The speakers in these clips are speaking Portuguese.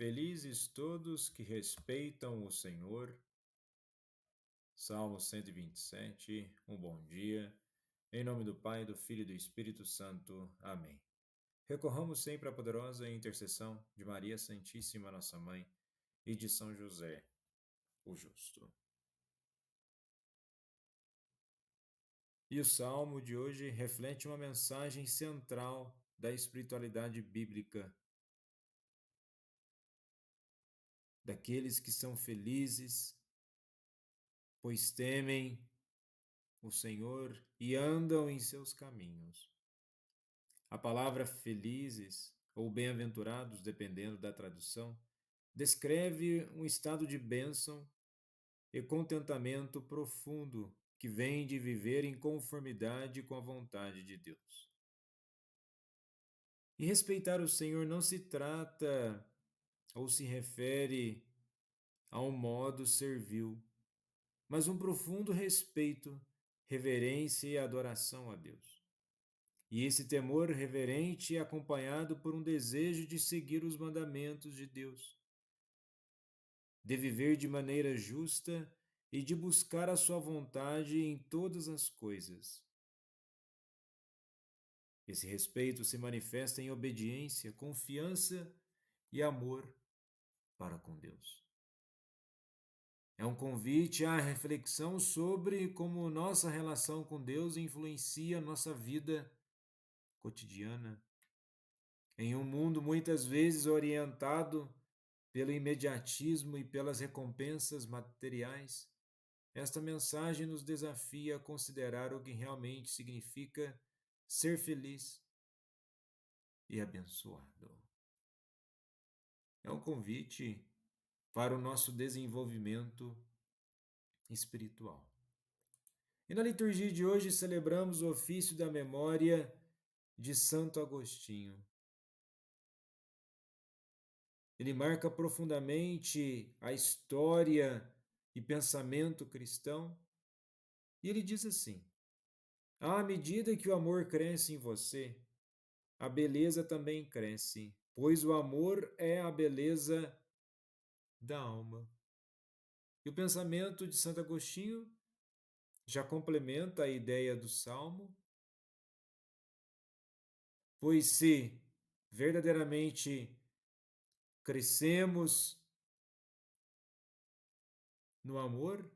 Felizes todos que respeitam o Senhor. Salmo 127, um bom dia. Em nome do Pai, do Filho e do Espírito Santo. Amém. Recorramos sempre à poderosa intercessão de Maria Santíssima, nossa Mãe, e de São José, o Justo. E o Salmo de hoje reflete uma mensagem central da espiritualidade bíblica, daqueles que são felizes, pois temem o Senhor e andam em seus caminhos. A palavra felizes ou bem-aventurados, dependendo da tradução, descreve um estado de bênção e contentamento profundo que vem de viver em conformidade com a vontade de Deus. E respeitar o Senhor não se trata ou se refere a um modo servil, mas um profundo respeito, reverência e adoração a Deus. E esse temor reverente é acompanhado por um desejo de seguir os mandamentos de Deus, de viver de maneira justa e de buscar a sua vontade em todas as coisas. Esse respeito se manifesta em obediência, confiança e amor para com Deus. É um convite à reflexão sobre como nossa relação com Deus influencia nossa vida cotidiana. Em um mundo muitas vezes orientado pelo imediatismo e pelas recompensas materiais, esta mensagem nos desafia a considerar o que realmente significa ser feliz e abençoado. É um convite para o nosso desenvolvimento espiritual. E na liturgia de hoje celebramos o ofício da memória de Santo Agostinho. Ele marca profundamente a história e pensamento cristão, e ele diz assim: à medida que o amor cresce em você, a beleza também cresce, pois o amor é a beleza da alma. E o pensamento de Santo Agostinho já complementa a ideia do Salmo, pois se verdadeiramente crescemos no amor,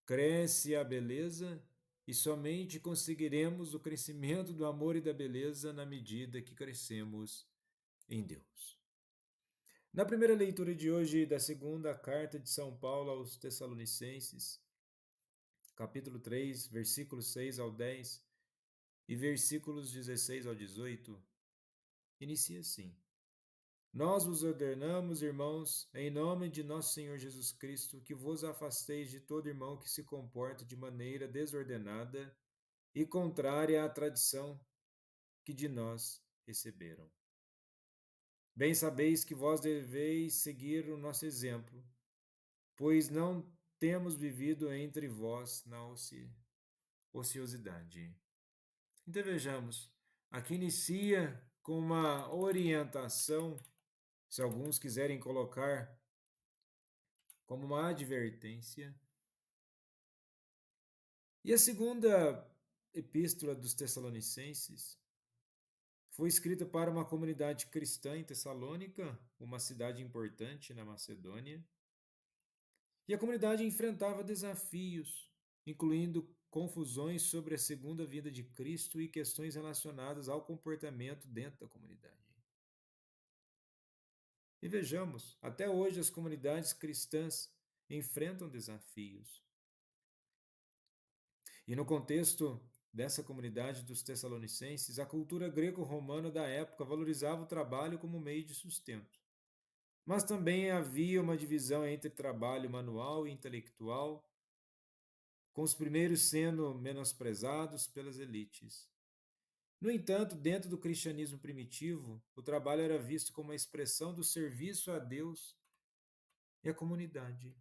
cresce a beleza e somente conseguiremos o crescimento do amor e da beleza na medida que crescemos em Deus. Na primeira leitura de hoje da segunda carta de São Paulo aos Tessalonicenses, capítulo 3, versículos 6 ao 10 e versículos 16 ao 18, inicia assim: nós vos ordenamos, irmãos, em nome de nosso Senhor Jesus Cristo, que vos afasteis de todo irmão que se comporta de maneira desordenada e contrária à tradição que de nós receberam. Bem sabeis que vós deveis seguir o nosso exemplo, pois não temos vivido entre vós na ociosidade. Então vejamos, aqui inicia com uma orientação, se alguns quiserem colocar como uma advertência. E a segunda epístola dos Tessalonicenses foi escrita para uma comunidade cristã em Tessalônica, uma cidade importante na Macedônia. E a comunidade enfrentava desafios, incluindo confusões sobre a segunda vinda de Cristo e questões relacionadas ao comportamento dentro da comunidade. E vejamos, até hoje as comunidades cristãs enfrentam desafios. E no contexto dessa comunidade dos Tessalonicenses, a cultura greco-romana da época valorizava o trabalho como meio de sustento. Mas também havia uma divisão entre trabalho manual e intelectual, com os primeiros sendo menosprezados pelas elites. No entanto, dentro do cristianismo primitivo, o trabalho era visto como uma expressão do serviço a Deus e à comunidade.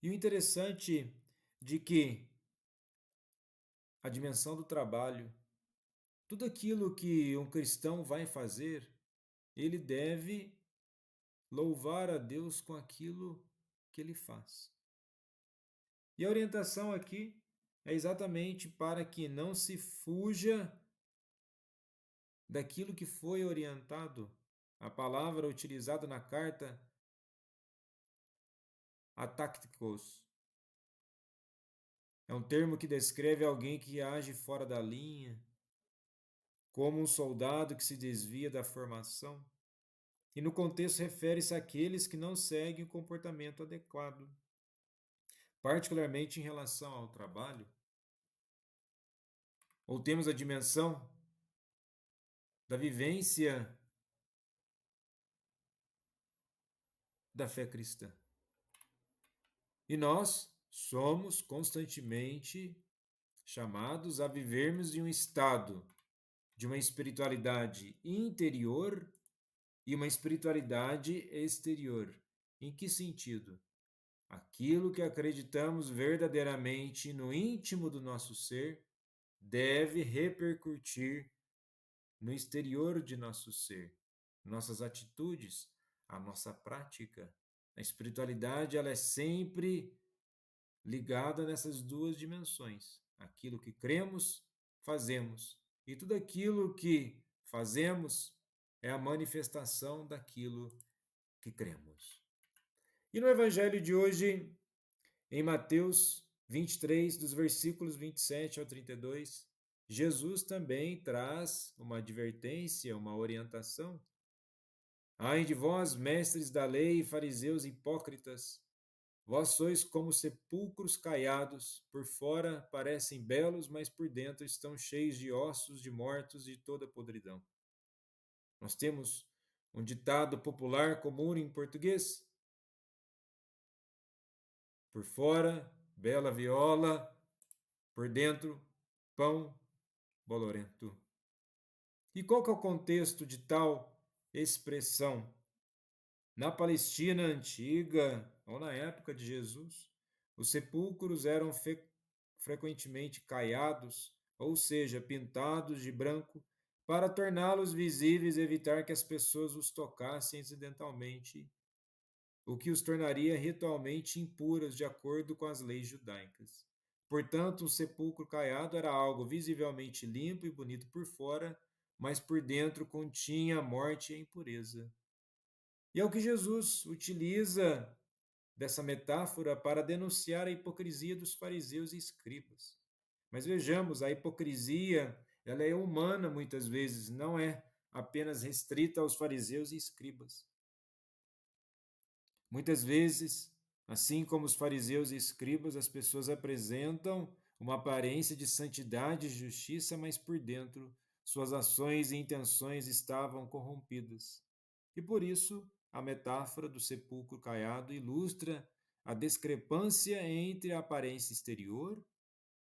E o interessante de que a dimensão do trabalho Tudo aquilo que um cristão vai fazer, ele deve louvar a Deus com aquilo que ele faz. E a orientação aqui é exatamente para que não se fuja daquilo que foi orientado. A palavra utilizada na carta, atácticos, é um termo que descreve alguém que age fora da linha, como um soldado que se desvia da formação. E no contexto refere-se àqueles que não seguem o comportamento adequado, particularmente em relação ao trabalho. Ou temos a dimensão da vivência da fé cristã. E nós somos constantemente chamados a vivermos em um estado de uma espiritualidade interior e uma espiritualidade exterior. Em que sentido? Aquilo que acreditamos verdadeiramente no íntimo do nosso ser deve repercutir no exterior de nosso ser, nossas atitudes, a nossa prática. A espiritualidade, ela é sempre ligada nessas duas dimensões. Aquilo que cremos, fazemos. E tudo aquilo que fazemos é a manifestação daquilo que cremos. E no evangelho de hoje, em Mateus 23, dos versículos 27 ao 32, Jesus também traz uma advertência, uma orientação. Ai de vós, mestres da lei e fariseus hipócritas, vós sois como sepulcros caiados, por fora parecem belos, mas por dentro estão cheios de ossos de mortos e toda podridão. Nós temos um ditado popular comum em português: por fora, bela viola, por dentro, pão bolorento. E qual que é o contexto de tal expressão? Na Palestina antiga, ou na época de Jesus, os sepulcros eram frequentemente caiados, ou seja, pintados de branco, para torná-los visíveis e evitar que as pessoas os tocassem acidentalmente, o que os tornaria ritualmente impuros de acordo com as leis judaicas. Portanto, um sepulcro caiado era algo visivelmente limpo e bonito por fora, mas por dentro continha a morte e a impureza. E é o que Jesus utiliza dessa metáfora para denunciar a hipocrisia dos fariseus e escribas. Mas vejamos, a hipocrisia, ela é humana muitas vezes, não é apenas restrita aos fariseus e escribas. Muitas vezes, assim como os fariseus e escribas, as pessoas apresentam uma aparência de santidade e justiça, mas por dentro suas ações e intenções estavam corrompidas. E por isso, a metáfora do sepulcro caiado ilustra a discrepância entre a aparência exterior,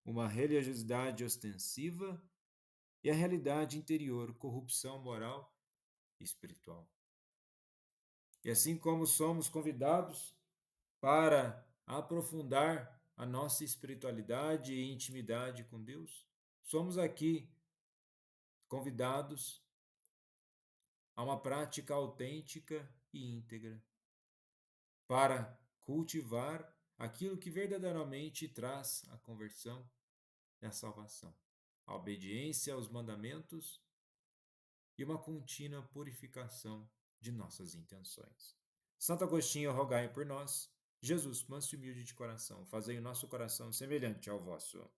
uma religiosidade ostensiva, e a realidade interior, corrupção moral e espiritual. E assim como somos convidados para aprofundar a nossa espiritualidade e intimidade com Deus, somos aqui convidados a uma prática autêntica e íntegra para cultivar aquilo que verdadeiramente traz a conversão e a salvação, a obediência aos mandamentos e uma contínua purificação de nossas intenções. Santo Agostinho, rogai por nós. Jesus, manso e humilde de coração, fazei o nosso coração semelhante ao vosso.